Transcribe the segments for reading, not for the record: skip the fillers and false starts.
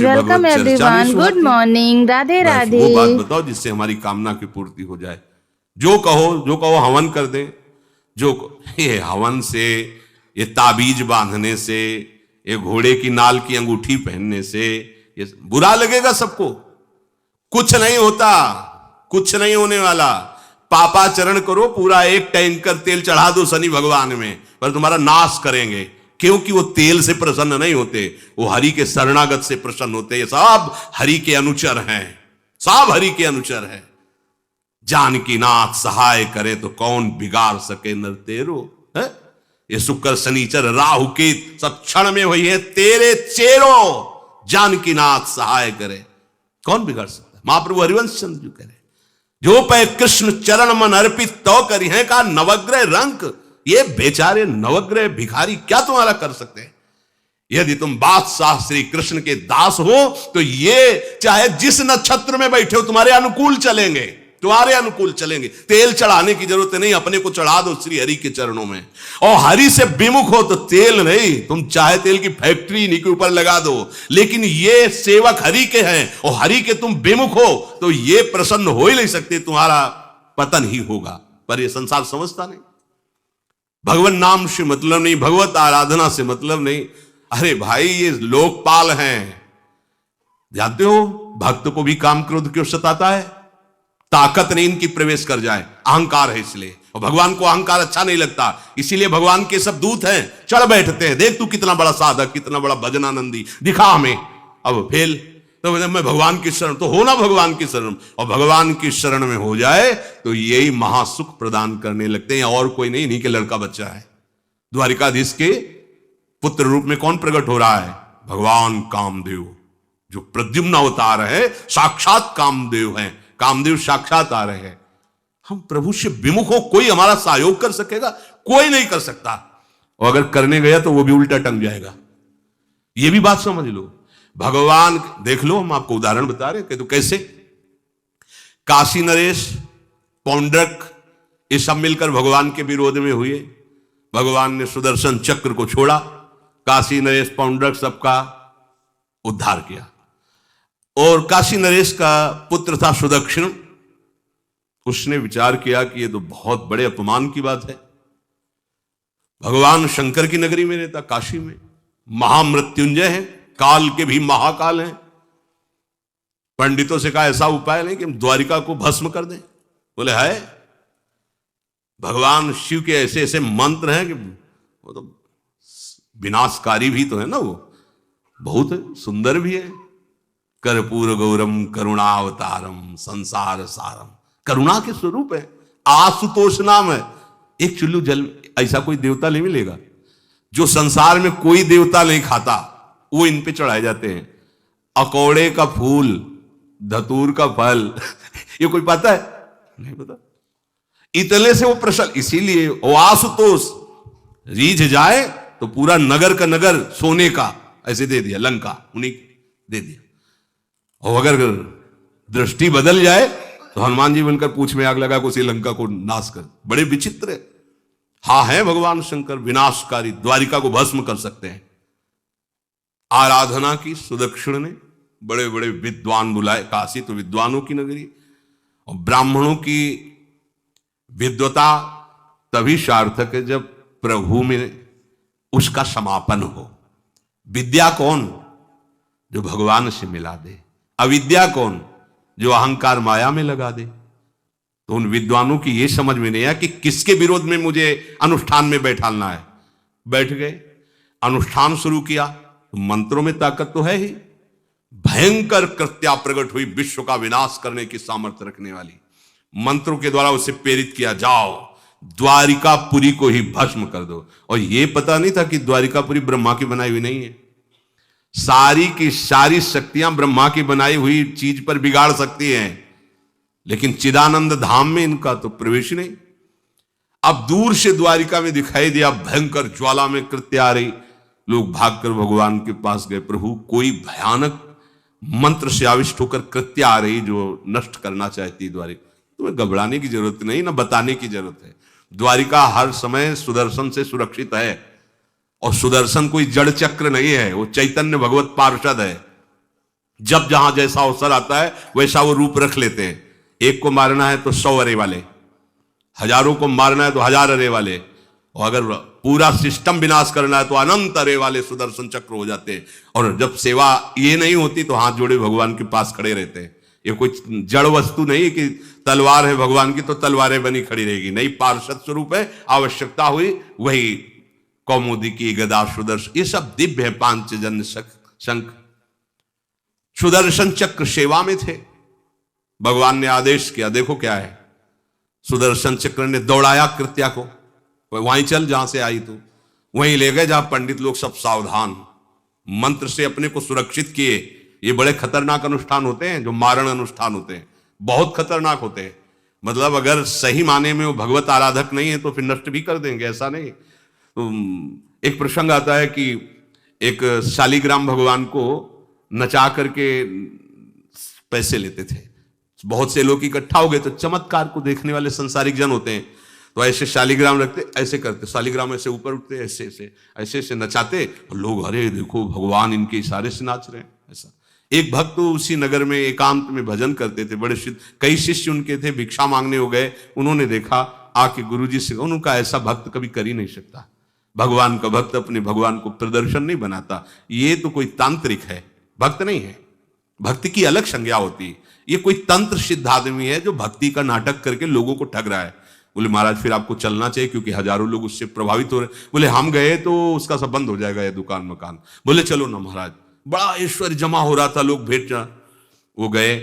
से वेलकम भगवत चर्चा एवरीवन, नहीं गुड सुहाती। मॉर्निंग, राधे बस राधे। वो बात बताओ जिससे हमारी कामना की पूर्ति हो जाए। जो कहो हवन कर दें। ये हवन से, ये ताबीज बांधने से, ये घोड़े की नाल की अंगूठी पहनने से ये बुरा लगेगा सबको। कुछ नहीं होता, कुछ नहीं होने वाला। पापाचरण करो, पूरा एक टैंकर तेल चढ़ा दो शनि भगवान में, पर तुम्हारा नाश करेंगे। क्योंकि वो तेल से प्रसन्न नहीं होते, वो हरि के शरणागत से प्रसन्न होते। ये सब हरि के अनुचर हैं, सब हरि के अनुचर हैं। जानकी नाथ सहाय करे तो कौन बिगाड़ सके नर तेरो। है ये शुक्र शनिचर राहु केत सब क्षण में हुई है तेरे चेरो। जानकी नाथ सहाय करे कौन बिगाड़ सकता। महाप्रभु हरिवंश चंद्र जी करे जो पे कृष्ण चरण मन अर्पित तो करी है का नवग्रह रंक। ये बेचारे नवग्रह भिखारी क्या तुम्हारा कर सकते हैं। यदि तुम बादशाह श्री कृष्ण के दास हो तो ये चाहे जिस नक्षत्र में बैठे हो तुम्हारे अनुकूल चलेंगे, तुम्हारे अनुकूल चलेंगे। तेल चढ़ाने की जरूरत नहीं, अपने को चढ़ा दो श्री हरि के चरणों में। और हरि से विमुख हो तो तेल नहीं, तुम चाहे तेल की फैक्ट्री इन्हीं के ऊपर लगा दो। लेकिन ये सेवक हरि के हैं और हरि के तुम विमुख हो तो ये प्रसन्न हो ही नहीं सकते, तुम्हारा पतन ही होगा। पर ये संसार समझता नहीं। भगवान नाम से मतलब नहीं, भगवत आराधना से मतलब नहीं। अरे भाई ये लोकपाल हैं, जानते हो भक्त को भी काम क्रोध क्यों सताता है। ताकत नहीं इनकी प्रवेश कर जाए, अहंकार है इसलिए। और भगवान को अहंकार अच्छा नहीं लगता, इसीलिए भगवान के सब दूत हैं चढ़ बैठते हैं। देख तू कितना बड़ा साधक, कितना बड़ा भजनानंदी, दिखा हमें। अब फेल तो मैं भगवान की शरण, तो हो ना भगवान की शरण। और भगवान की शरण में हो जाए तो यही महासुख प्रदान करने लगते हैं। और कोई नहीं, इन्हीं के लड़का बच्चा है। द्वारिकाधीश के पुत्र रूप में कौन प्रकट हो रहा है। भगवान कामदेव, जो प्रद्युम्न अवतार है, साक्षात कामदेव हैं। कामदेव साक्षात आ रहे हैं। हम प्रभु से विमुख हो, कोई हमारा सहयोग कर सकेगा, कोई नहीं कर सकता। और अगर करने गया तो वो भी उल्टा टंग जाएगा। ये भी बात समझ लो। भगवान देख लो, हम आपको उदाहरण बता रहे हैं। तो कैसे काशी नरेश, पौंड्रक, ये सब मिलकर भगवान के विरोध में हुए। भगवान ने सुदर्शन चक्र को छोड़ा, काशी नरेश पौंड्रक सबका उद्धार किया। और काशी नरेश का पुत्र था सुदक्षिण। उसने विचार किया कि ये तो बहुत बड़े अपमान की बात है। भगवान शंकर की नगरी में रहता, काशी में महामृत्युंजय है, काल के भी महाकाल हैं। पंडितों से कहा ऐसा उपाय नहीं कि हम द्वारिका को भस्म कर दें। बोले है, भगवान शिव के ऐसे ऐसे मंत्र हैं कि वो तो विनाशकारी भी तो है ना, वो बहुत सुंदर भी है। कर्पूर गौरम करुणावतारम संसार सारम, करुणा के स्वरूप है। आशुतोष नाम है। एक चुल्लू जल ऐसा कोई देवता नहीं मिलेगा जो संसार में कोई देवता नहीं खाता, वो इन पे चढ़ाए जाते हैं। अकौड़े का फूल, धतूर का फल ये कोई पता है? नहीं पता। इतने से वो प्रसन्न, इसीलिए वो आशुतोष रीझ जाए तो पूरा नगर का नगर सोने का ऐसे दे दिया, लंका उन्हीं दे दिया। और अगर दृष्टि बदल जाए तो हनुमान जी बनकर पूंछ में आग लगा को उसी लंका को नाश कर। बड़े विचित्र हाँ है भगवान शंकर, विनाशकारी, द्वारिका को भस्म कर सकते हैं। आराधना की सुदक्षिण ने बड़े बड़े विद्वान बुलाए। काशी तो विद्वानों की नगरी, और ब्राह्मणों की विद्वता तभी सार्थक है जब प्रभु में उसका समापन हो। विद्या कौन? जो भगवान से मिला दे। अविद्या कौन? जो अहंकार माया में लगा दे। तो उन विद्वानों की यह समझ में नहीं आया कि किसके विरोध में मुझे अनुष्ठान में बैठालना है। बैठ गए, अनुष्ठान शुरू किया, तो मंत्रों में ताकत तो है ही। भयंकर कृत्या प्रकट हुई, विश्व का विनाश करने की सामर्थ्य रखने वाली। मंत्रों के द्वारा उसे प्रेरित किया, जाओ द्वारिकापुरी को ही भस्म कर दो। और यह पता नहीं था कि द्वारिकापुरी ब्रह्मा की बनाई हुई नहीं है। सारी की सारी शक्तियां ब्रह्मा की बनाई हुई चीज पर बिगाड़ सकती हैं, लेकिन चिदानंद धाम में इनका तो प्रवेश नहीं। अब दूर से द्वारिका में दिखाई दिया, भयंकर ज्वाला में कृत्य आ रही। लोग भागकर भगवान के पास गए, प्रभु कोई भयानक मंत्र से आविष्ट होकर कृत्य आ रही जो नष्ट करना चाहती है द्वारिका। तुम्हें घबराने की जरूरत नहीं, ना बताने की जरूरत है। द्वारिका हर समय सुदर्शन से सुरक्षित है। और सुदर्शन कोई जड़ चक्र नहीं है, वो चैतन्य भगवत पार्षद है। जब जहां जैसा अवसर आता है वैसा वो रूप रख लेते हैं। एक को मारना है तो 100 अरे वाले, हजारों को मारना है तो 1000 अरे वाले, और अगर पूरा सिस्टम विनाश करना है तो अनंत अरे वाले सुदर्शन चक्र हो जाते हैं। और जब सेवा ये नहीं होती तो हाथ जोड़े भगवान के पास खड़े रहते हैं। ये कोई जड़ वस्तु नहीं है कि तलवार है भगवान की तो तलवारें बनी खड़ी रहेगी, नहीं, पार्षद स्वरूप है। आवश्यकता हुई वही कौमुदी की गदा सुदर्शन, ये सब दिव्य है। पांचजन्य शंख सुदर्शन चक्र सेवा में थे। भगवान ने आदेश किया, देखो क्या है, सुदर्शन चक्र ने दौड़ाया कृत्या को, वहीं चल जहां से आई तू, वहीं ले गए जहां पंडित लोग सब सावधान मंत्र से अपने को सुरक्षित किए। ये बड़े खतरनाक अनुष्ठान होते हैं, जो मारण अनुष्ठान होते हैं, बहुत खतरनाक होते हैं। मतलब अगर सही माने में वो भगवत आराधक नहीं है तो फिर नष्ट भी कर देंगे, ऐसा नहीं। तो एक प्रसंग आता है कि एक शालिग्राम भगवान को नचा करके पैसे लेते थे। बहुत से लोग इकट्ठा हो गए, तो चमत्कार को देखने वाले संसारिक जन होते हैं, तो ऐसे शालिग्राम रखते, ऐसे करते, शालिग्राम ऐसे ऊपर उठते, ऐसे ऐसे ऐसे ऐसे नचाते, और लोग अरे देखो भगवान इनके इशारे से नाच रहे हैं। ऐसा एक भक्त तो उसी नगर में एकांत में भजन करते थे, बड़े कई शिष्य उनके थे, भिक्षा मांगने हो गए, उन्होंने देखा, आके गुरुजी से उनका ऐसा भक्त कभी कर ही नहीं सकता। भगवान का भक्त अपने भगवान को प्रदर्शन नहीं बनाता, ये तो कोई तांत्रिक है, भक्त नहीं है। भक्ति की अलग संज्ञा होती है। ये कोई तंत्र सिद्ध आदमी है जो भक्ति का नाटक करके लोगों को ठग रहा है। बोले महाराज फिर आपको चलना चाहिए क्योंकि हजारों लोग उससे प्रभावित हो रहे। बोले हम गए तो उसका सब बंद हो जाएगा ये दुकान मकान। बोले चलो ना महाराज, बड़ा ऐश्वर्य जमा हो रहा था, लोग भेंट जा, वो गए,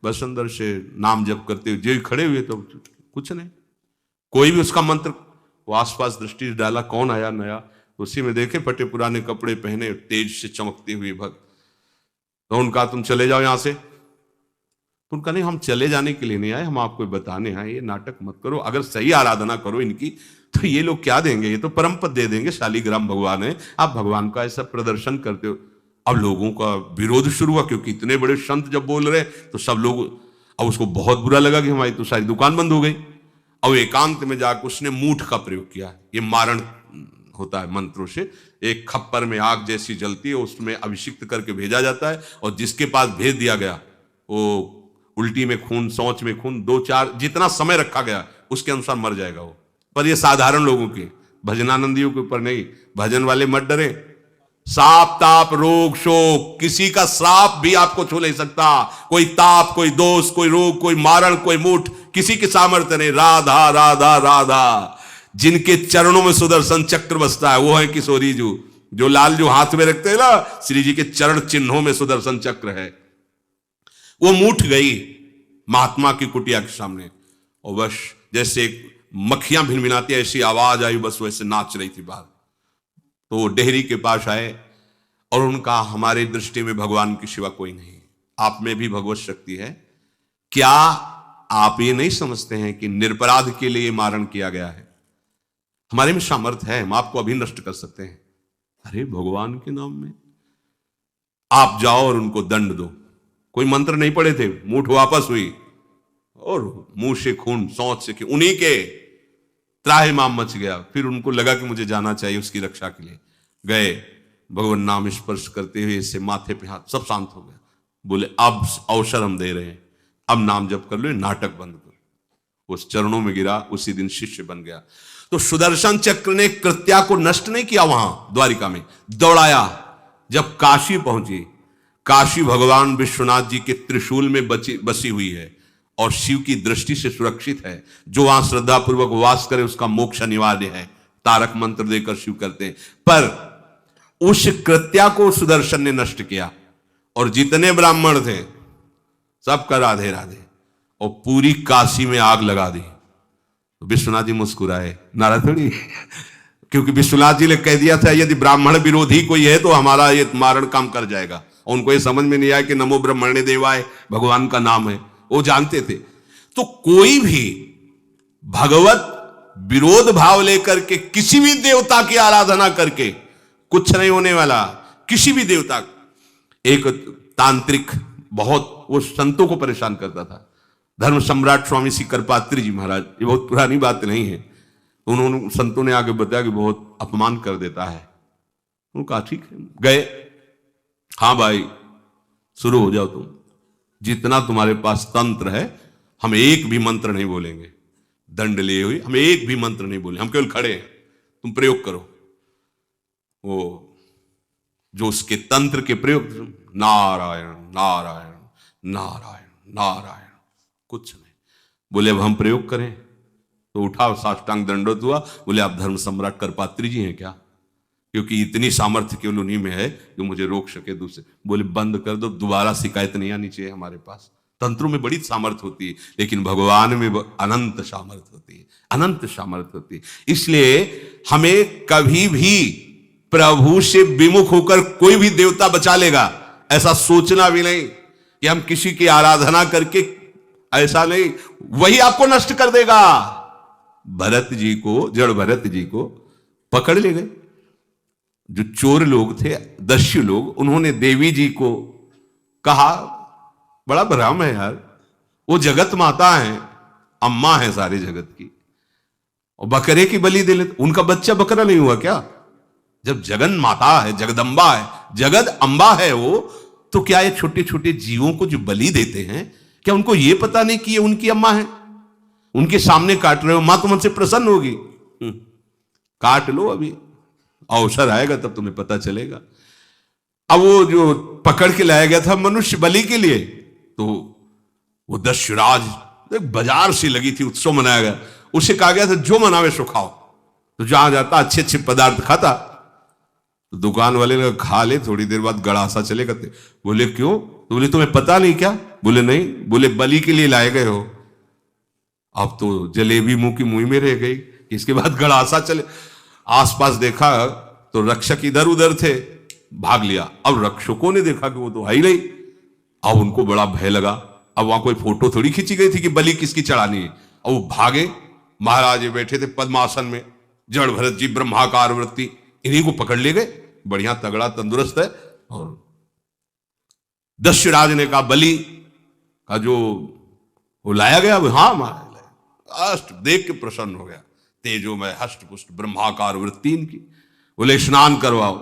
बस अंदर से नाम जप करते हुए जो खड़े हुए तो कुछ नहीं, कोई भी उसका मंत्र, वो आसपास दृष्टि डाला, कौन आया नया, उसी में देखे फटे पुराने कपड़े पहने तेज से चमकते हुए भक्त। तो उनका तुम चले जाओ यहां से। तो उनका नहीं, हम चले जाने के लिए नहीं आए, हम आपको बताने आए, ये नाटक मत करो, अगर सही आराधना करो इनकी तो ये लोग क्या देंगे, ये तो परम पद दे देंगे, शालिग्राम भगवान है, आप भगवान का ऐसा प्रदर्शन करते हो। अब लोगों का विरोध शुरू हुआ क्योंकि इतने बड़े संत जब बोल रहे तो सब लोग, अब उसको बहुत बुरा लगा कि हमारी तो सारी दुकान बंद हो गई। अब एकांत में जाकर उसने मूठ का प्रयोग किया, ये मारण होता है मंत्रों से, एक खप्पर में आग जैसी जलती है, उसमें अभिषिक्त करके भेजा जाता है, और जिसके पास भेज दिया गया वो उल्टी में खून, शौच में खून, 2-4 जितना समय रखा गया उसके अनुसार मर जाएगा वो। पर ये साधारण लोगों के, भजनानंदियों के ऊपर नहीं, भजन वाले मत डरे। साप ताप रोग शोक, किसी का श्राप भी आपको छू नहीं सकता, कोई ताप, कोई दोष, कोई रोग, कोई मारण, कोई मूठ, किसी की सामर्थ्य नहीं। राधा राधा राधा, जिनके चरणों में सुदर्शन चक्र बसता है वो है किशोरी जी, जो लाल जो हाथ में रखते हैं ना, श्री जी के चरण चिन्हों में सुदर्शन चक्र है। वो मूठ गई महात्मा की कुटिया के सामने, और बस जैसे मक्खियां भिनभिनाती ऐसी आवाज आई, बस वैसे नाच रही थी बाहर। तो वो डेहरी के पास आए और उनका, हमारे दृष्टि में भगवान की सिवा कोई नहीं, आप में भी भगवत शक्ति है, क्या आप ये नहीं समझते हैं कि निरपराध के लिए मारण किया गया है, हमारे में सामर्थ्य है, हम आपको अभी नष्ट कर सकते हैं। अरे भगवान के नाम में आप जाओ और उनको दंड दो। कोई मंत्र नहीं पड़े थे, मूठ वापस हुई और मुंह से खून, सोच से, उन्हीं के त्राहिमाम मच गया। फिर उनको लगा कि मुझे जाना चाहिए उसकी रक्षा के लिए, गए, भगवान नाम स्पर्श करते हुए इससे माथे पे हाथ, सब शांत हो गया। बोले अब अवसर हम दे रहे हैं, अब नाम जप कर लो, नाटक बंद करो। उस चरणों में गिरा, उसी दिन शिष्य बन गया। तो सुदर्शन चक्र ने कृत्या को नष्ट नहीं किया, वहां द्वारिका में दौड़ाया। जब काशी पहुंची, काशी भगवान विश्वनाथ जी के त्रिशूल में बसी हुई है और शिव की दृष्टि से सुरक्षित है। जो वहां श्रद्धा पूर्वक वास करे उसका मोक्ष अनिवार्य है, तारक मंत्र देकर शिव करते हैं। पर उस कृत्या को सुदर्शन ने नष्ट किया, और जितने ब्राह्मण थे सबका राधे राधे, और पूरी काशी में आग लगा दी। तो विश्वनाथ जी मुस्कुराए, नाराज थोड़ी, क्योंकि विश्वनाथ जी ने कह दिया था यदि ब्राह्मण विरोधी कोई है तो हमारा ये मारण काम कर जाएगा। और उनको ये समझ में नहीं आया कि नमो ब्रह्मण्य देवाय भगवान का नाम है, वो जानते थे। तो कोई भी भगवत विरोध भाव लेकर के किसी भी देवता की आराधना करके कुछ नहीं होने वाला, किसी भी देवता। एक तांत्रिक बहुत वो संतों को परेशान करता था, धर्म सम्राट स्वामी श्री करपात्री जी महाराज, ये बहुत पुरानी बात नहीं है, उन्होंने संतों ने आगे बताया कि बहुत अपमान कर देता है। उन्होंने कहा ठीक है, गए, हाँ भाई शुरू हो जाओ तुम। जितना तुम्हारे पास तंत्र है, हम एक भी मंत्र नहीं बोलेंगे, दंड लिए हुए हम एक भी मंत्र नहीं बोले, हम केवल खड़े हैं, तुम प्रयोग करो। वो जो उसके तंत्र के प्रयोग, नारायण नारायण नारायण नारायण, कुछ नहीं बोले। अब हम प्रयोग करें तो उठा, साष्टांग दंडोत हुआ। बोले आप धर्म सम्राट करपात्री जी हैं क्या? क्योंकि इतनी सामर्थ्य केवल उन्हीं में है जो मुझे रोक सके दूसरे। बोले बंद कर दो, दोबारा शिकायत नहीं आनी चाहिए हमारे पास। तंत्रों में बड़ी सामर्थ्य होती है, लेकिन भगवान में अनंत सामर्थ्य होती है, अनंत सामर्थ्य होती है। इसलिए हमें कभी भी प्रभु से विमुख होकर कोई भी देवता बचा लेगा, ऐसा सोचना भी नहीं कि हम किसी की आराधना करके, ऐसा नहीं, वही आपको नष्ट कर देगा। भरत जी को, जड़ भरत जी को पकड़ ले गए जो चोर लोग थे, दस्यु लोग। उन्होंने देवी जी को कहा, बड़ा भ्रम है यार, वो जगत माता है, अम्मा है सारे जगत की, और बकरे की बलि दे लेते। उनका बच्चा बकरा नहीं हुआ क्या? जब जगन माता है, जगदम्बा है, जगद अम्बा है वो, तो क्या ये छोटे छोटे जीवों को जो बलि देते हैं, क्या उनको ये पता नहीं कि ये उनकी अम्मा है? उनके सामने काट रहे हो, मां तो मुझसे प्रसन्न होगी। काट लो, अभी अवसर आएगा तब तुम्हें पता चलेगा। अब वो जो पकड़ के लाया गया था मनुष्य बलि के लिए, तो वो दस्युराज, एक बाजार सी लगी थी, उत्सव मनाया गया। उसे कहा गया था जो मनावे सो खाओ। तो जहां जाता अच्छे अच्छे पदार्थ खाता। तो दुकान वाले ने खा ले, थोड़ी देर बाद गड़ासा चले करते। बोले क्यों? तो बोले तुम्हें पता नहीं क्या? बोले नहीं। बोले बलि के लिए लाए गए हो। अब तो जलेबी मुंह की मुंह में रह गई। इसके बाद गड़ासा चले, आसपास देखा तो रक्षक इधर उधर थे, भाग लिया। अब रक्षकों ने देखा कि वो तो है ही नहीं। अब उनको बड़ा भय लगा। अब वहां कोई फोटो थोड़ी खींची गई थी कि बलि किसकी चढ़ानी है। अब वो भागे, महाराज बैठे थे पद्मासन में, जड़ भरत जी ब्रह्माकार वृत्ति, इन्हीं को पकड़ ले गए। बढ़िया तगड़ा तंदुरुस्त है। और दस्युराज ने कहा बलि का जो वो लाया गया, हाँ महाराज अष्ट देख के प्रसन्न हो गया। तेजो में हष्ट पुष्ट ब्रह्माकार वृत्ति इनकी। बोले स्नान करवाओ।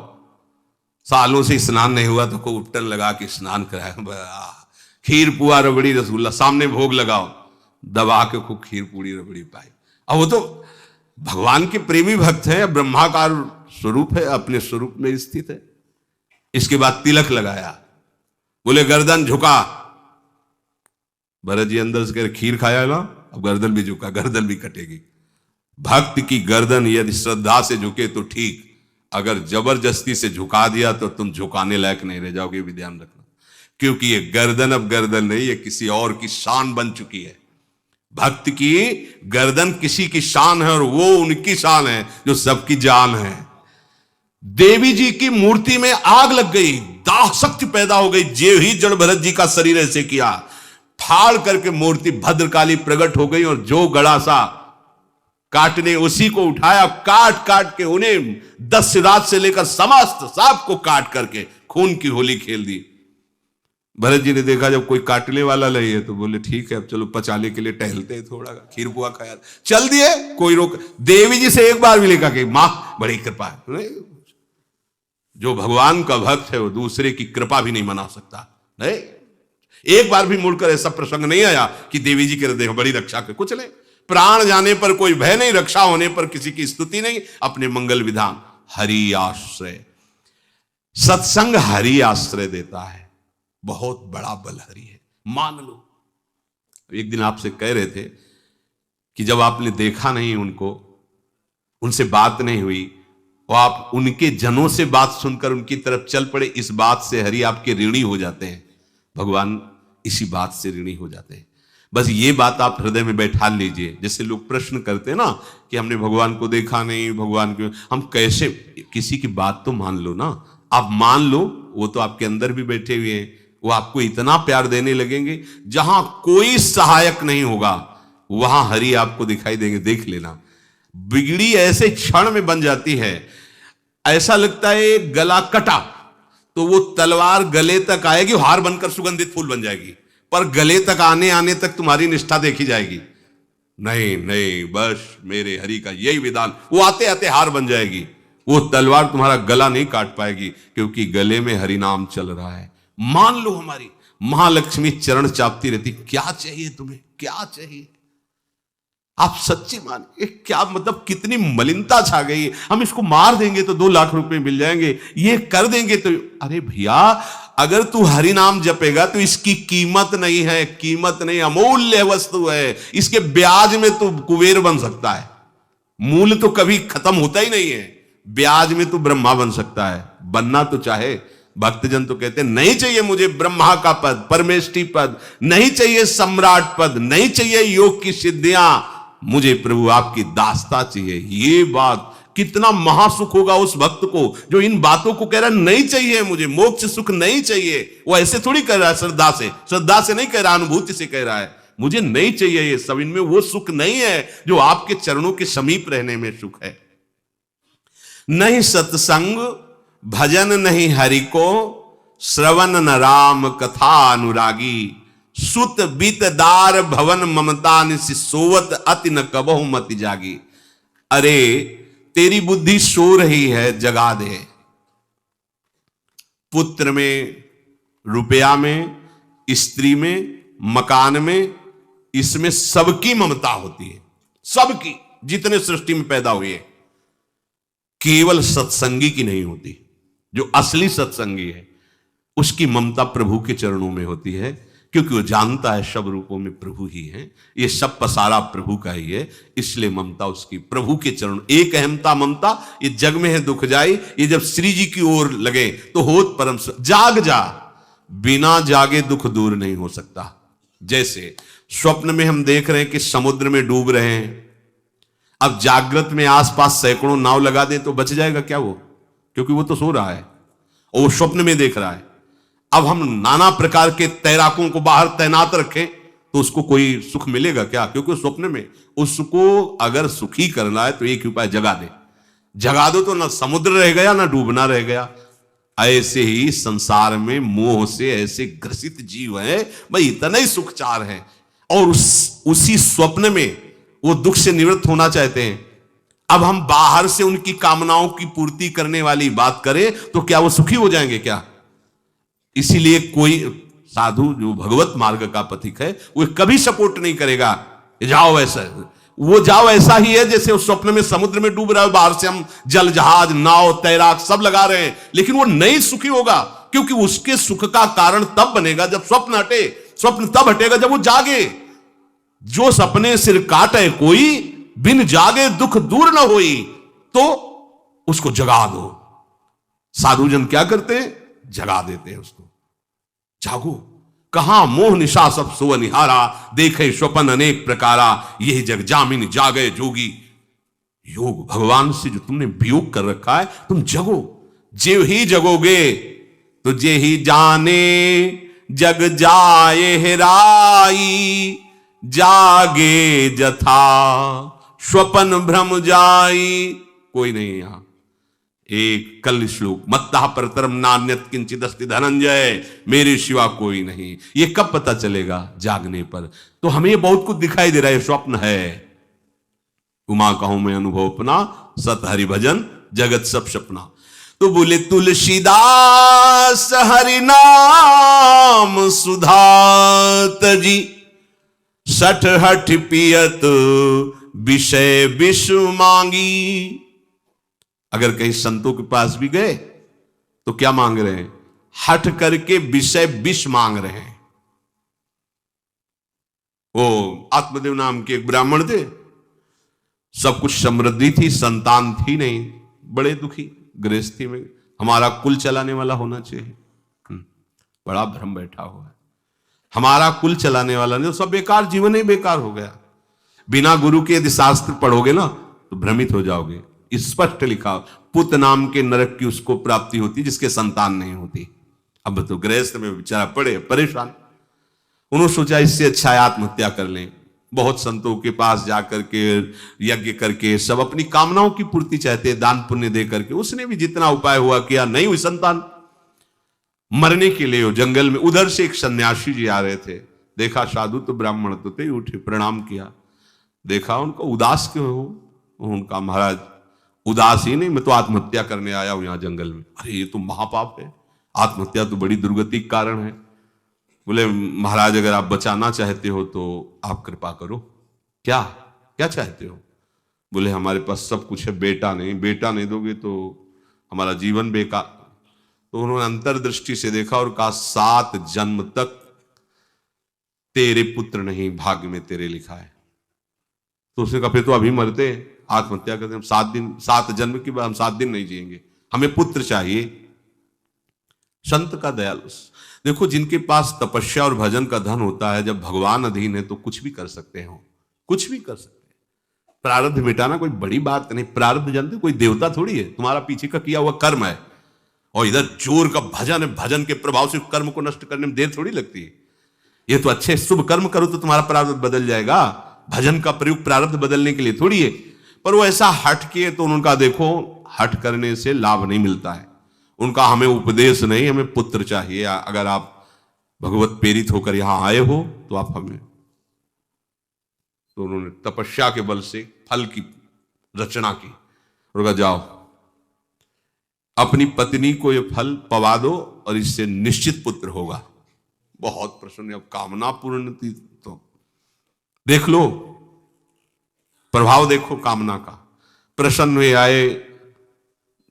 सालों से स्नान नहीं हुआ तो को उपटन लगा के स्नान कराया। खीर पुआ रबड़ी रसगुल्ला सामने भोग लगाओ, दबा के खूब खीर पूरी रबड़ी पाई। अब वो तो भगवान के प्रेमी भक्त हैं, ब्रह्माकार स्वरूप है, अपने स्वरूप में स्थित है। इसके बाद तिलक लगाया। बोले गर्दन झुका। भरत जी अंदर से खीर खाया ना, अब गर्दन भी झुका, गर्दन भी कटेगी। भक्त की गर्दन यदि श्रद्धा से झुके तो ठीक, अगर जबरदस्ती से झुका दिया तो तुम झुकाने लायक नहीं रह जाओगे, भी ध्यान रखना। क्योंकि ये गर्दन अब गर्दन नहीं, ये किसी और की शान बन चुकी है। भक्त की गर्दन किसी की शान है, और वो उनकी शान है जो सबकी जान है। देवी जी की मूर्ति में आग लग गई, दाह शक्ति पैदा हो गई। जे ही जड़ भरत जी का शरीर ऐसे किया, फाड़ करके मूर्ति भद्रकाली प्रकट हो गई। और जो गड़ासा काटने, उसी को उठाया, काट काट के उन्हें दस्युराज से लेकर समस्त सांप को काट करके खून की होली खेल दी। भरत जी ने देखा जब कोई काटने वाला नहीं है, तो बोले ठीक है अब चलो पचाने के लिए टहलते हैं, थोड़ा खीर पुआ खाया, चल दिए, कोई रोक। देवी जी से एक बार भी लिखा कि मां बड़ी कृपा है। जो भगवान का भक्त है वो दूसरे की कृपा भी नहीं मना सकता। नहीं, एक बार भी मुड़कर ऐसा प्रसंग नहीं आया कि देवी जी के देखो बड़ी रक्षा कर, कुछ नहीं। प्राण जाने पर कोई भय नहीं, रक्षा होने पर किसी की स्तुति नहीं। अपने मंगल विधान, हरि आश्रय। सत्संग हरि आश्रय देता है, बहुत बड़ा बल हरि है, मान लो। एक दिन आपसे कह रहे थे कि जब आपने देखा नहीं उनको, उनसे बात नहीं हुई, और आप उनके जनों से बात सुनकर उनकी तरफ चल पड़े, इस बात से हरि आपके ऋणी हो जाते हैं। भगवान इसी बात से ऋणी हो जाते हैं। बस ये बात आप हृदय में बैठा लीजिए। जैसे लोग प्रश्न करते हैं ना कि हमने भगवान को देखा नहीं, भगवान क्यों, हम कैसे, किसी की बात तो मान लो ना। आप मान लो, वो तो आपके अंदर भी बैठे हुए हैं, वो आपको इतना प्यार देने लगेंगे, जहां कोई सहायक नहीं होगा वहां हरि आपको दिखाई देंगे। देख लेना, बिगड़ी ऐसे क्षण में बन जाती है, ऐसा लगता है गला कटा तो वो तलवार गले तक आएगी, हार बनकर सुगंधित फूल बन जाएगी, पर गले तक आने आने तक तुम्हारी निष्ठा देखी जाएगी। नहीं नहीं, बस मेरे हरि का यही विधान, वो आते आते हार बन जाएगी। वो तलवार तुम्हारा गला नहीं काट पाएगी, क्योंकि गले में हरि नाम चल रहा है, मान लो हमारी महालक्ष्मी चरण चापती रहती, क्या चाहिए तुम्हें, क्या चाहिए। आप सच्ची मानिए, क्या मतलब कितनी मलिनता छा गई है। हम इसको मार देंगे तो 2 लाख रुपए मिल जाएंगे, ये कर देंगे तो। अरे भैया, अगर तू हरि नाम जपेगा तो इसकी कीमत नहीं है, कीमत नहीं, अमूल्य वस्तु है। इसके ब्याज में तू कुबेर बन सकता है। मूल तो कभी खत्म होता ही नहीं है, ब्याज में तू ब्रह्मा बन सकता है। बनना तो चाहे। भक्तजन तो कहते हैं नहीं चाहिए मुझे ब्रह्मा का पद, परमेष्ठी पद, नहीं चाहिए सम्राट पद, नहीं चाहिए योग की सिद्धियां, मुझे प्रभु आपकी दास्ता चाहिए। ये बात कितना महासुख होगा उस भक्त को जो इन बातों को कह रहा है, नहीं चाहिए मुझे मोक्ष सुख नहीं चाहिए। वो ऐसे थोड़ी कह रहा है, श्रद्धा से नहीं कह रहा, अनुभूति से कह रहा है, मुझे नहीं चाहिए ये सब। इनमें वो सुख नहीं है जो आपके चरणों के समीप रहने में सुख है। नहीं सत्संग भजन नहीं हरि को, श्रवण न राम कथा अनुरागी। सुत बीत दार भवन ममता निसि सोवत अति न कबहु मति जागी। अरे तेरी बुद्धि सो रही है, जगा दे। पुत्र में, रुपया में, स्त्री में, मकान में, इसमें सबकी ममता होती है, सबकी, जितने सृष्टि में पैदा हुए। केवल सत्संगी की नहीं होती। जो असली सत्संगी है उसकी ममता प्रभु के चरणों में होती है, क्योंकि वो जानता है सब रूपों में प्रभु ही है, ये सब पसारा प्रभु का ही है, इसलिए ममता उसकी प्रभु के चरण। एक अहमता ममता, ये जग में है दुख जाई, ये जब श्री जी की ओर लगे तो होत परम। जाग जा, बिना जागे दुख दूर नहीं हो सकता। जैसे स्वप्न में हम देख रहे हैं कि समुद्र में डूब रहे हैं, अब जागृत में आसपास सैकड़ों नाव लगा दें तो बच जाएगा क्या वो? क्योंकि वो तो सो रहा है और वो स्वप्न में देख रहा है। अब हम नाना प्रकार के तैराकों को बाहर तैनात रखें तो उसको कोई सुख मिलेगा क्या? क्योंकि स्वप्न में उसको अगर सुखी करना है तो एक ही उपाय, जगा दे। जगा दो तो ना समुद्र रह गया ना डूबना रह गया। ऐसे ही संसार में मोह से ऐसे ग्रसित जीव है, भाई इतना ही सुखचार है, और उसी स्वप्न में वो दुख से निवृत्त होना चाहते हैं। अब हम बाहर से उनकी कामनाओं की पूर्ति करने वाली बात करें तो क्या वो सुखी हो जाएंगे क्या? इसीलिए कोई साधु जो भगवत मार्ग का पथिक है वो कभी सपोर्ट नहीं करेगा जाओ ऐसा, वो जाओ ऐसा ही है जैसे उस स्वप्न में समुद्र में डूब रहा है, बाहर से हम जल जहाज नाव तैराक सब लगा रहे हैं, लेकिन वो नहीं सुखी होगा, क्योंकि उसके सुख का कारण तब बनेगा जब स्वप्न हटे। स्वप्न तब हटेगा जब वो जागे। जो सपने सिर काटे कोई, बिन जागे दुख दूर न होई, तो उसको जगा दो। साधुजन क्या करते हैं? जगा देते हैं उसको। जागो, कहां मोह निशा सब सो निहारा, देखे स्वपन अनेक प्रकारा, यही जग जामिन जागे जोगी। योग भगवान से जो तुमने वियोग कर रखा है, तुम जगो। जेव ही जगोगे तो जे ही जाने जग जाए हेराई, जागे जथा स्वपन भ्रम जाई। कोई नहीं यहां। एक कल श्लोक, मत्तः परतरम नान्यत किंचित अस्ति धनंजय, मेरे सिवा कोई नहीं। ये कब पता चलेगा? जागने पर। तो हमें बहुत कुछ दिखाई दे रहा है, स्वप्न है। उमा कहूं मैं अनुभव अपना, सत हरि भजन जगत सब सपना। तो बोले तुलसीदास हरि नाम सुधा तजी, सठ हठ पियत विषय विष मांगी। अगर कहीं संतों के पास भी गए तो क्या मांग रहे हैं? हठ करके विषय विष मांग रहे हैं। वो आत्मदेव नाम के एक ब्राह्मण थे, सब कुछ समृद्धि थी, संतान थी नहीं, बड़े दुखी गृहस्थी में। हमारा कुल चलाने वाला होना चाहिए, बड़ा भ्रम बैठा हुआ है। हमारा कुल चलाने वाला नहीं, तो सब बेकार, जीवन ही बेकार हो गया। बिना गुरु के यदि शास्त्र पढ़ोगे ना तो भ्रमित हो जाओगे। स्पष्ट लिखा, पुत नाम के नरक की उसको प्राप्ति होती जिसके संतान नहीं होती। अब तो गृहस्थ में बेचारा पड़े परेशान। उन्होंने सोचा इससे अच्छा है आत्महत्या कर लें। बहुत संतों के पास जाकर के यज्ञ करके सब अपनी कामनाओं की पूर्ति चाहते, दान पुण्य दे करके। उसने भी जितना उपाय हुआ किया, नहीं हुई संतान। मरने के लिए जंगल में उधर से एक सन्यासी जी आ रहे थे। देखा साधु तो ब्राह्मण तो थे, उठे प्रणाम किया। देखा उनको उदास क्यों हो? उनका महाराज उदास ही नहीं, मैं तो आत्महत्या करने आया हूं यहां जंगल में। अरे ये तो महापाप है, आत्महत्या तो बड़ी दुर्गति का कारण है। बोले महाराज अगर आप बचाना चाहते हो तो आप कृपा करो। क्या क्या चाहते हो? बोले हमारे पास सब कुछ है, बेटा नहीं, बेटा नहीं दोगे तो हमारा जीवन बेकार। तो उन्होंने अंतर्दृष्टि से देखा और कहा 7 जन्म तक तेरे पुत्र नहीं भाग्य में तेरे लिखा है। तो उसने कहा फिर तो अभी मरते, आत्महत्या करते, हम 7 जन्म की बात, हम 7 दिन नहीं जिएंगे, हमें पुत्र चाहिए। संत का दयालु। देखो जिनके पास तपस्या और भजन का धन होता है, जब भगवान अधीन है तो कुछ भी कर सकते हो, कुछ भी कर सकते हैं। प्रारब्ध मिटाना कोई बड़ी बात नहीं। प्रारब्ध जानते, कोई देवता थोड़ी है, तुम्हारा पीछे का किया हुआ कर्म है। और इधर जोर का भजन है, भजन के प्रभाव से कर्म को नष्ट करने में देर थोड़ी लगती है। ये तो अच्छे शुभ कर्म करो तो तुम्हारा प्रारब्ध बदल जाएगा। भजन का प्रयोग प्रारब्ध बदलने के लिए थोड़ी है। पर वो ऐसा हट किए तो उनका देखो, हट करने से लाभ नहीं मिलता है। उनका हमें उपदेश नहीं, हमें पुत्र चाहिए। अगर आप भगवत प्रेरित होकर यहां आए हो तो आप हमें। तो उन्होंने तपस्या के बल से फल की रचना की और कहा जाओ अपनी पत्नी को ये फल पवा दो और इससे निश्चित पुत्र होगा। बहुत प्रसन्न, अब कामना पूर्ण थी तो देख लो, प्रभाव देखो कामना का। प्रसन्न हुए आए।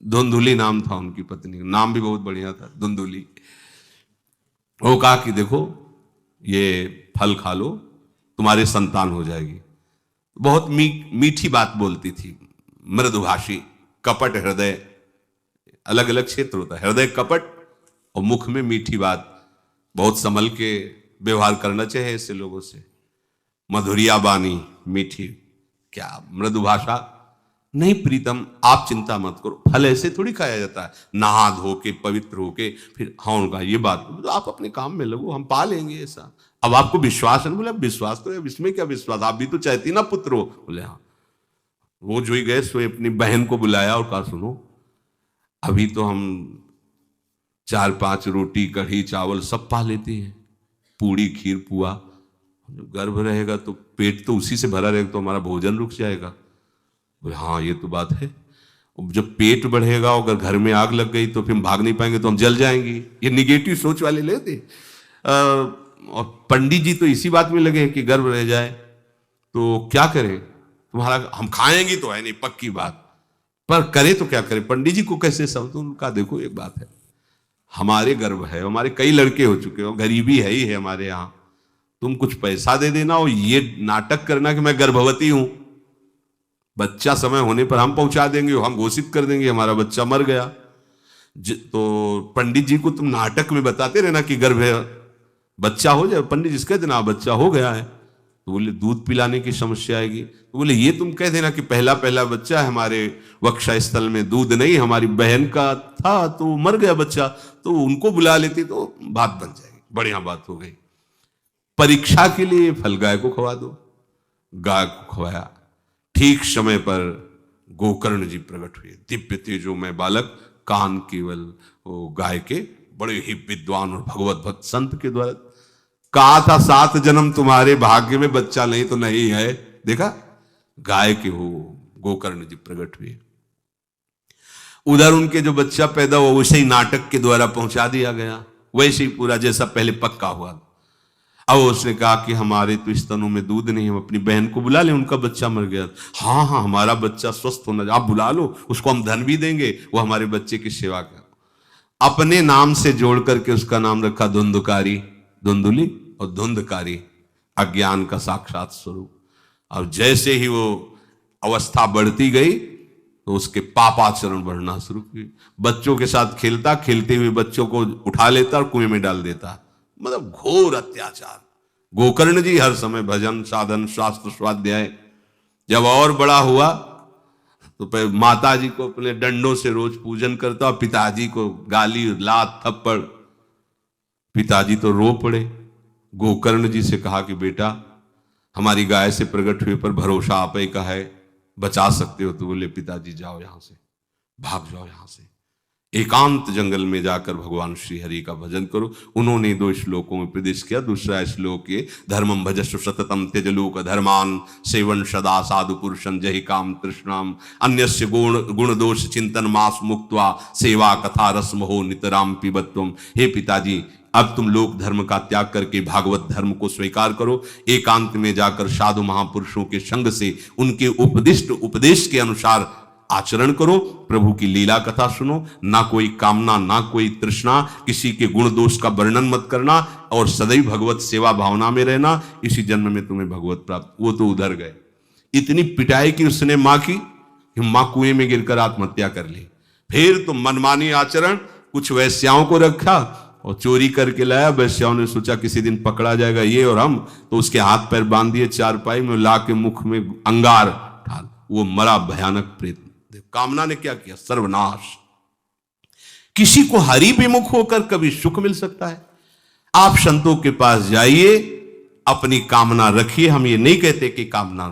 धुंधुली नाम था उनकी पत्नी का, नाम भी बहुत बढ़िया था, धुंधुली। वो कहा कि देखो ये फल खा लो, तुम्हारी संतान हो जाएगी। बहुत मीठी बात बोलती थी, मृदुभाषी, कपट हृदय। अलग अलग क्षेत्र होता है, हृदय कपट और मुख में मीठी बात। बहुत संभल के व्यवहार करना चाहिए ऐसे लोगों से। मधुरिया बानी, मीठी, क्या मृदु भाषा। नहीं प्रीतम, आप चिंता मत करो, फल ऐसे थोड़ी खाया जाता है, नहा धो के पवित्र होके फिर। हाँ उनका ये बात, तो आप अपने काम में लगो, हम पा लेंगे ऐसा। अब आपको विश्वास है? बोले विश्वास तो है, इसमें क्या विश्वास, आप भी तो चाहती ना पुत्र हो। बोले हाँ। वो जो ही गए सो अपनी बहन को बुलाया और कहा सुनो, अभी तो हम 4-5 रोटी कढ़ी चावल सब पा लेते हैं, पूड़ी खीर पुआ। गर्भ रहेगा तो पेट तो उसी से भरा रहेगा, तो हमारा भोजन रुक जाएगा। बोले हाँ ये तो बात है। जब पेट बढ़ेगा, अगर घर में आग लग गई तो फिर हम भाग नहीं पाएंगे, तो हम जल जाएंगे। ये निगेटिव सोच वाले लेते। और पंडित जी तो इसी बात में लगे कि गर्भ रह जाए तो क्या करें, तुम्हारा हम खाएंगे तो है नहीं पक्की बात, पर करे तो क्या करें। पंडित जी को कैसे समझो? उनका देखो एक बात है, हमारे गर्भ है, हमारे कई लड़के हो चुके हो, गरीबी है ही है हमारे यहाँ, तुम कुछ पैसा दे देना और ये नाटक करना कि मैं गर्भवती हूं, बच्चा समय होने पर हम पहुंचा देंगे, हम घोषित कर देंगे हमारा बच्चा मर गया। तो पंडित जी को तुम नाटक में बताते रहना कि गर्भ है, बच्चा हो जाए। पंडित जी कह देना बच्चा हो गया है, तो बोले दूध पिलाने की समस्या आएगी। तो बोले ये तुम कह देना कि पहला पहला बच्चा है, हमारे वक्षा स्थल में दूध नहीं, हमारी बहन का था तो मर गया बच्चा, तो उनको बुला लेती तो बात बन जाएगी, बढ़िया बात हो गई। परीक्षा के लिए फल गाय को खवा दो, गाय को खवाया। ठीक समय पर गोकर्ण जी प्रकट हुए, दिव्य तेजो में बालक, कान केवल वो गाय के, बड़े ही विद्वान और भगवत भक्त संत के द्वारा। कहा था 7 जन्म तुम्हारे भाग्य में, बच्चा नहीं तो नहीं है। देखा, गाय के हो गोकर्ण जी प्रकट हुए। उधर उनके जो बच्चा पैदा हुआ वैसे ही नाटक के द्वारा पहुंचा दिया गया, वैसे ही पूरा जैसा पहले पक्का हुआ। अब उसने कहा कि हमारे तो स्तनों में दूध नहीं, हम अपनी बहन को बुला लें, उनका बच्चा मर गया। हाँ हाँ हमारा बच्चा स्वस्थ होना, आप बुला लो, उसको हम धन भी देंगे, वो हमारे बच्चे की सेवा कर। अपने नाम से जोड़ करके उसका नाम रखा धुंधकारी, धुंधुली और धुंधकारी, अज्ञान का साक्षात स्वरूप। और जैसे ही वो अवस्था बढ़ती गई तो उसके पापाचरण बढ़ना शुरू किए। बच्चों के साथ खेलता, खेलते हुए बच्चों को उठा लेता और कुएं में डाल देता, मतलब घोर अत्याचार। गोकर्ण जी हर समय भजन साधन शास्त्र स्वाध्याय। जब और बड़ा हुआ तो माता जी को अपने डंडों से रोज पूजन करता और पिताजी को गाली लात थप्पड़। पिताजी तो रो पड़े। गोकर्ण जी से कहा कि बेटा हमारी गाय से प्रकट हुए पर भरोसा आप ही का है, बचा सकते हो। तो बोले पिताजी जाओ यहां से, भाग जाओ यहां से, एकांत जंगल में जाकर भगवान श्री हरि का भजन करो। उन्होंने 2 श्लोकों में उपदेश किया। दूसरा श्लोक है, धर्मम भजस्व सततम त्यज लोक धर्मान सेवन सदा साधु पुरुषं जहि काम तृष्णाम अन्यस्य गुण दोष चिंतन मास मुक्त्वा सेवा कथा रस मोहो नितराम पिबत्वम। हे पिताजी, अब तुम लोक धर्म का त्याग करके भागवत धर्म को स्वीकार करो। एकांत में जाकर साधु महापुरुषों के संग से उनके उपदेश के अनुसार आचरण करो। प्रभु की लीला कथा सुनो। ना कोई कामना, ना कोई तृष्णा, किसी के गुण दोष का वर्णन मत करना और सदैव भगवत सेवा भावना में रहना। इसी जन्म में तुम्हें भगवत प्राप्त। वो तो उधर गए, इतनी पिटाई की उसने मां की, मां कुएं में गिरकर आत्महत्या कर ली। फिर तो मनमानी आचरण, कुछ वैश्याओं को रखा और चोरी करके लाया। वैश्याओं ने सोचा किसी दिन पकड़ा जाएगा ये और हम, तो उसके हाथ पैर बांध दिए चारपाई में, ला के मुख में अंगार ढाल, वो मरा भयानक प्रेत। कामना ने क्या किया? सर्वनाश। किसी को हरि विमुख होकर कभी सुख मिल सकता है? आप संतों के पास जाइए, अपनी कामना रखिए। हम ये नहीं कहते कि कामना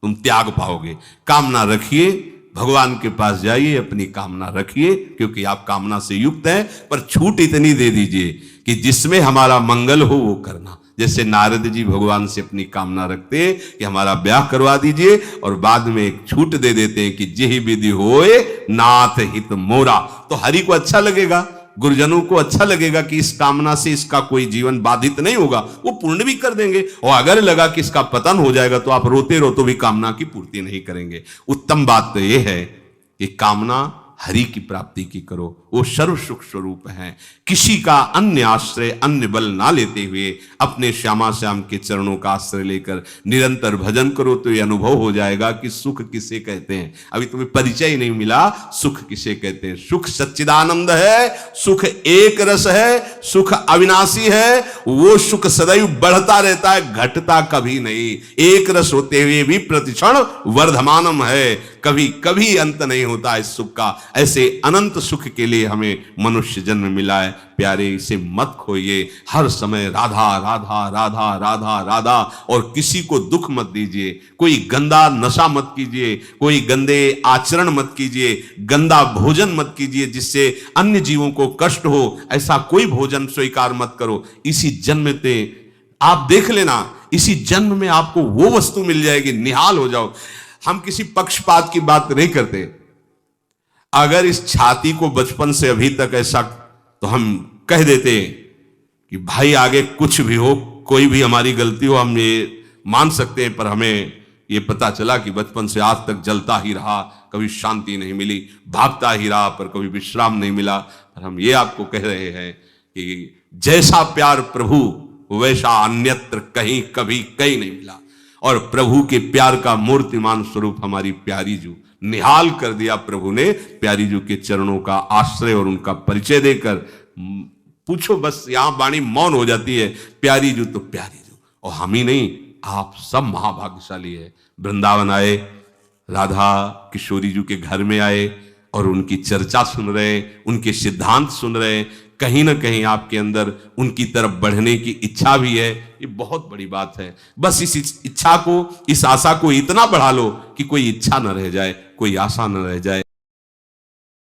तुम त्याग पाओगे, कामना रखिए, भगवान के पास जाइए, अपनी कामना रखिए, क्योंकि आप कामना से युक्त हैं। पर छूट इतनी दे दीजिए कि जिसमें हमारा मंगल हो वो करना। जैसे नारद जी भगवान से अपनी कामना रखते हैं कि हमारा ब्याह करवा दीजिए, और बाद में एक छूट दे देते हैं कि जेहि विधि होए नाथ हित मोरा। तो हरि को अच्छा लगेगा, गुरुजनों को अच्छा लगेगा कि इस कामना से इसका कोई जीवन बाधित नहीं होगा, वो पूर्ण भी कर देंगे। और अगर लगा कि इसका पतन हो जाएगा तो आप रोते रोते भी कामना की पूर्ति नहीं करेंगे। उत्तम बात तो यह है कि कामना हरि की प्राप्ति की करो, वो सर्व सुख स्वरूप हैं। किसी का अन्य आश्रय, अन्य बल ना लेते हुए अपने श्यामा श्याम के चरणों का आश्रय लेकर निरंतर भजन करो, तो ये अनुभव हो जाएगा कि सुख किसे कहते हैं। अभी तुम्हें परिचय ही नहीं मिला, सुख किसे कहते हैं। सुख सच्चिदानंद है, सुख एक रस है, सुख अविनाशी है। वो सुख सदैव बढ़ता रहता है, घटता कभी नहीं। एक रस होते हुए भी प्रतिक्षण वर्धमानम है, कभी कभी अंत नहीं होता इस सुख का। ऐसे अनंत सुख के लिए हमें मनुष्य जन्म मिला है। प्यारे, इसे मत खोइए। हर समय राधा राधा राधा राधा राधा, और किसी को दुख मत दीजिए। कोई गंदा नशा मत कीजिए, कोई गंदे आचरण मत कीजिए, गंदा भोजन मत कीजिए जिससे अन्य जीवों को कष्ट हो। ऐसा कोई भोजन स्वीकार मत करो। इसी जन्म में आप देख लेना, इसी जन्म में आपको वो वस्तु मिल जाएगी, निहाल हो जाओ। हम किसी पक्षपात की बात नहीं करते। अगर इस छाती को बचपन से अभी तक ऐसा, तो हम कह देते कि भाई आगे कुछ भी हो, कोई भी हमारी गलती हो, हम ये मान सकते हैं। पर हमें ये पता चला कि बचपन से आज तक जलता ही रहा, कभी शांति नहीं मिली, भागता ही रहा, पर कभी विश्राम नहीं मिला। पर हम ये आपको कह रहे हैं कि जैसा प्यार प्रभु, वैसा अन्यत्र कहीं कभी कहीं नहीं मिला। और प्रभु के प्यार का मूर्तिमान स्वरूप हमारी प्यारी जू, निहाल कर दिया प्रभु ने। प्यारी जू के चरणों का आश्रय और उनका परिचय देकर पूछो, बस यहां वाणी मौन हो जाती है। प्यारी जू तो प्यारी जू, और हम ही नहीं, आप सब महाभाग्यशाली है। वृंदावन आए, राधा किशोरी जू के घर में आए और उनकी चर्चा सुन रहे, उनके सिद्धांत सुन रहे। कहीं ना कहीं आपके अंदर उनकी तरफ बढ़ने की इच्छा भी है। ये बहुत बड़ी बात है। बस इस इच्छा को, इस आशा को इतना बढ़ा लो कि कोई इच्छा न रह जाए, कोई आशा न रह जाए।